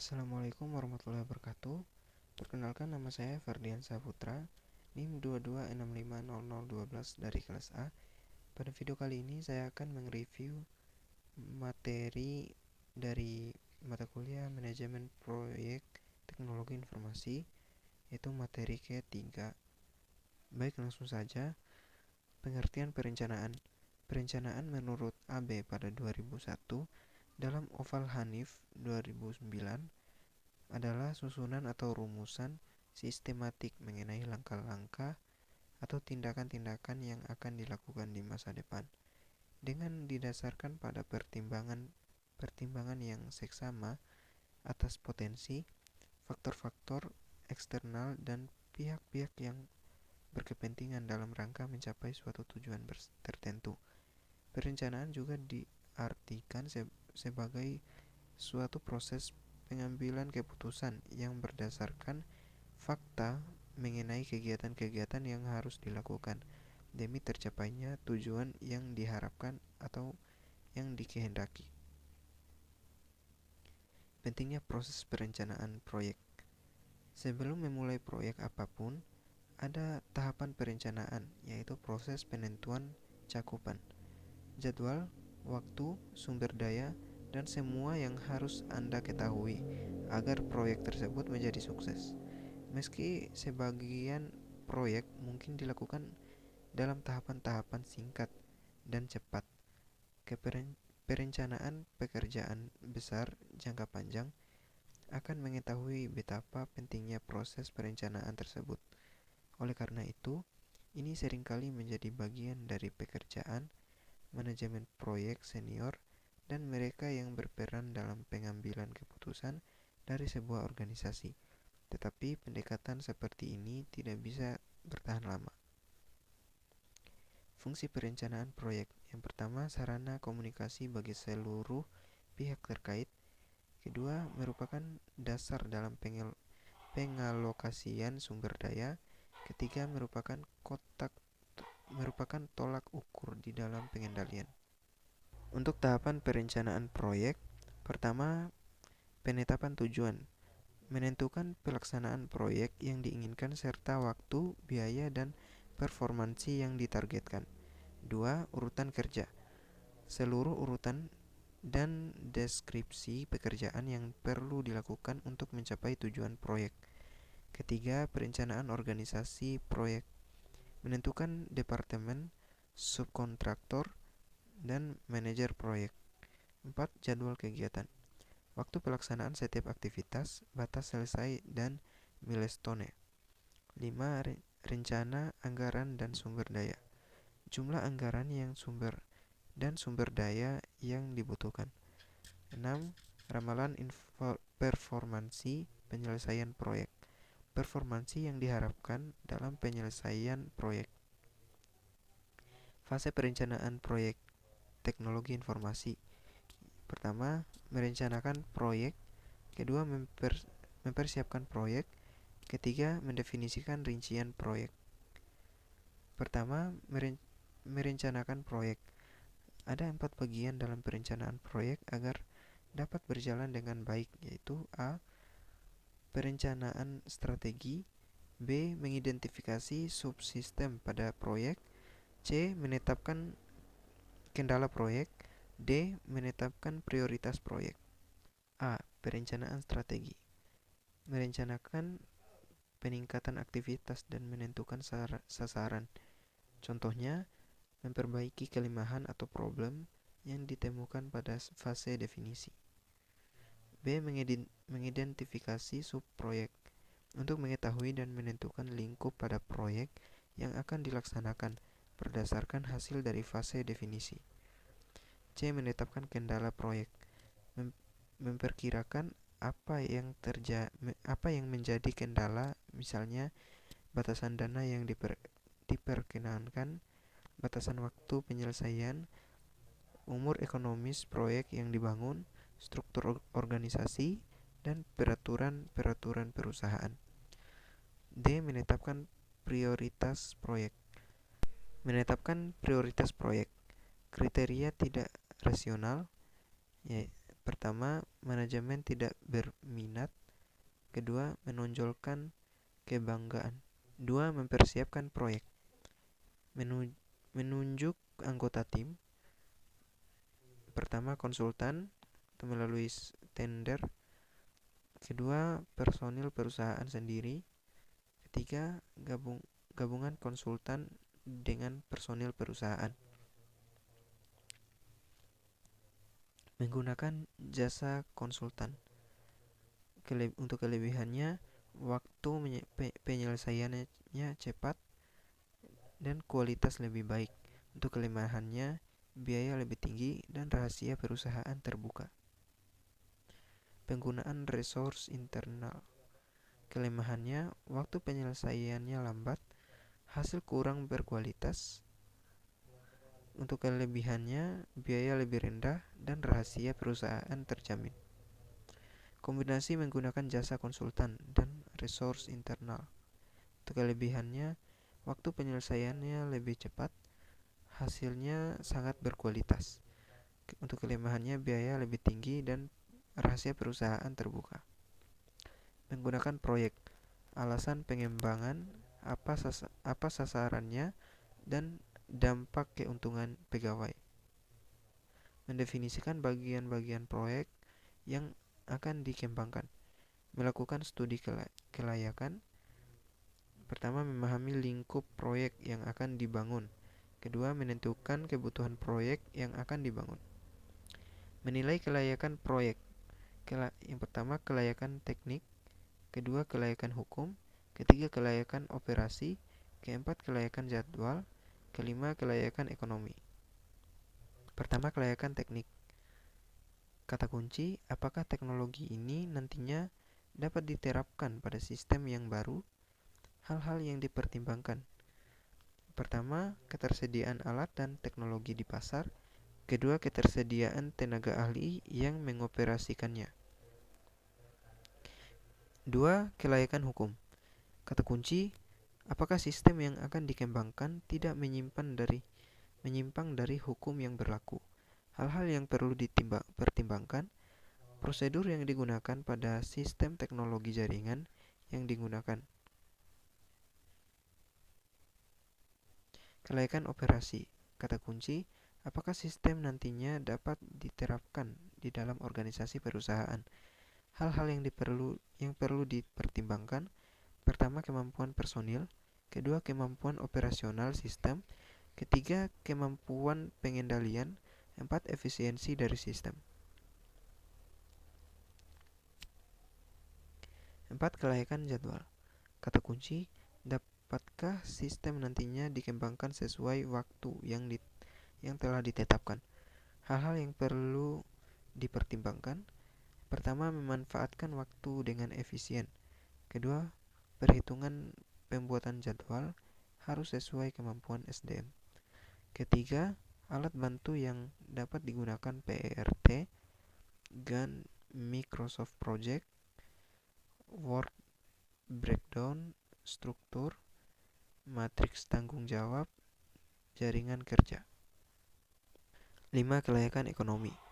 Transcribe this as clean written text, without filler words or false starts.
Assalamualaikum warahmatullahi wabarakatuh. Perkenalkan, nama saya Ferdian Saputra, NIM 22650012 dari kelas A. Pada video kali ini saya akan mereview materi dari mata kuliah Manajemen Proyek Teknologi Informasi, yaitu materi ketiga. Baik, langsung saja. Pengertian perencanaan. Perencanaan menurut AB pada 2001 dalam Oval Hanif 2009 adalah susunan atau rumusan sistematik mengenai langkah-langkah atau tindakan-tindakan yang akan dilakukan di masa depan dengan didasarkan pada pertimbangan yang seksama atas potensi, faktor-faktor eksternal dan pihak-pihak yang berkepentingan dalam rangka mencapai suatu tujuan tertentu. Perencanaan juga diartikan sebagai suatu proses pengambilan keputusan yang berdasarkan fakta mengenai kegiatan-kegiatan yang harus dilakukan demi tercapainya tujuan yang diharapkan atau yang dikehendaki. Pentingnya proses perencanaan proyek. Sebelum memulai proyek apapun, ada tahapan perencanaan, yaitu proses penentuan cakupan, jadwal, waktu, sumber daya, dan semua yang harus Anda ketahui agar proyek tersebut menjadi sukses. Meski sebagian proyek mungkin dilakukan dalam tahapan-tahapan singkat dan cepat, perencanaan pekerjaan besar jangka panjang akan mengetahui betapa pentingnya proses perencanaan tersebut. Oleh karena itu, ini seringkali menjadi bagian dari pekerjaan manajemen proyek senior dan mereka yang berperan dalam pengambilan keputusan dari sebuah organisasi. Tetapi pendekatan seperti ini tidak bisa bertahan lama. Fungsi perencanaan proyek. Yang pertama, sarana komunikasi bagi seluruh pihak terkait. Kedua, merupakan dasar dalam pengalokasian sumber daya. Ketiga, merupakan tolak ukur di dalam pengendalian. Untuk tahapan perencanaan proyek, pertama, penetapan tujuan, menentukan pelaksanaan proyek yang diinginkan serta waktu, biaya, dan performansi yang ditargetkan. 2. Urutan kerja, seluruh urutan dan deskripsi pekerjaan yang perlu dilakukan untuk mencapai tujuan proyek. Ketiga, perencanaan organisasi proyek, menentukan departemen, subkontraktor, dan manajer proyek. 4. Jadwal kegiatan, waktu pelaksanaan setiap aktivitas, batas selesai, dan milestone. 5. Rencana, anggaran, dan sumber daya, jumlah anggaran yang sumber daya yang dibutuhkan. 6. Ramalan performansi penyelesaian proyek, performansi yang diharapkan dalam penyelesaian proyek. Fase perencanaan proyek teknologi informasi. Pertama, merencanakan proyek. Kedua, mempersiapkan proyek. Ketiga, mendefinisikan rincian proyek. Pertama, merencanakan proyek. Ada 4 bagian dalam perencanaan proyek agar dapat berjalan dengan baik, yaitu A. Perencanaan strategi. B. Mengidentifikasi subsistem pada proyek. C. Menetapkan kendala proyek. D. Menetapkan prioritas proyek. A. Perencanaan strategi, merencanakan peningkatan aktivitas dan menentukan sasaran. Contohnya, memperbaiki kelemahan atau problem yang ditemukan pada fase definisi. B. Mengidentifikasi subproyek, untuk mengetahui dan menentukan lingkup pada proyek yang akan dilaksanakan berdasarkan hasil dari fase definisi. C. Menetapkan kendala proyek, memperkirakan apa yang menjadi kendala, misalnya batasan dana yang diperkenankan, batasan waktu penyelesaian, umur ekonomis proyek yang dibangun, struktur organisasi, dan peraturan perusahaan. D. Menetapkan prioritas proyek, kriteria tidak rasional. Pertama, manajemen tidak berminat. Kedua, menonjolkan kebanggaan. Dua, mempersiapkan proyek. Menunjuk anggota tim. Pertama, konsultan atau melalui tender. Kedua, personil perusahaan sendiri. Ketiga, gabungan konsultan dengan personil perusahaan. Menggunakan jasa konsultan. Untuk kelebihannya, waktu penyelesaiannya cepat dan kualitas lebih baik. Untuk kelemahannya, biaya lebih tinggi dan rahasia perusahaan terbuka. Penggunaan resource internal. Kelemahannya, waktu penyelesaiannya lambat, hasil kurang berkualitas. Untuk kelebihannya, biaya lebih rendah dan rahasia perusahaan terjamin. Kombinasi menggunakan jasa konsultan dan resource internal. Untuk kelebihannya, waktu penyelesaiannya lebih cepat, hasilnya sangat berkualitas. Untuk kelemahannya, biaya lebih tinggi dan rahasia perusahaan terbuka. Menggunakan proyek. Alasan pengembangan, apa sasarannya, dan dampak keuntungan pegawai. Mendefinisikan bagian-bagian proyek yang akan dikembangkan. Melakukan studi kelayakan. Pertama, memahami lingkup proyek yang akan dibangun. Kedua, menentukan kebutuhan proyek yang akan dibangun. Menilai kelayakan proyek. Yang pertama, kelayakan teknik. Kedua, kelayakan hukum. Ketiga, kelayakan operasi. Keempat, kelayakan jadwal. Kelima, kelayakan ekonomi. Pertama, kelayakan teknik. Kata kunci, apakah teknologi ini nantinya dapat diterapkan pada sistem yang baru? Hal-hal yang dipertimbangkan. Pertama, ketersediaan alat dan teknologi di pasar. Kedua, ketersediaan tenaga ahli yang mengoperasikannya. Dua, kelayakan hukum. Kata kunci, apakah sistem yang akan dikembangkan tidak menyimpang dari hukum yang berlaku? Hal-hal yang perlu dipertimbangkan, prosedur yang digunakan pada sistem teknologi jaringan yang digunakan. Kelayakan operasi. Kata kunci, apakah sistem nantinya dapat diterapkan di dalam organisasi perusahaan? Hal-hal yang perlu dipertimbangkan. Pertama, kemampuan personil. Kedua, kemampuan operasional sistem. Ketiga, kemampuan pengendalian. Empat, efisiensi dari sistem. Empat, kelayakan jadwal. Kata kunci, dapatkah sistem nantinya dikembangkan sesuai waktu yang telah ditetapkan? Hal-hal yang perlu dipertimbangkan. Pertama, memanfaatkan waktu dengan efisien. Kedua, perhitungan pembuatan jadwal harus sesuai kemampuan SDM. Ketiga, alat bantu yang dapat digunakan PERT, Gantt, Microsoft Project, Work Breakdown, struktur, matriks tanggung jawab, jaringan kerja. 5. Kelayakan ekonomi.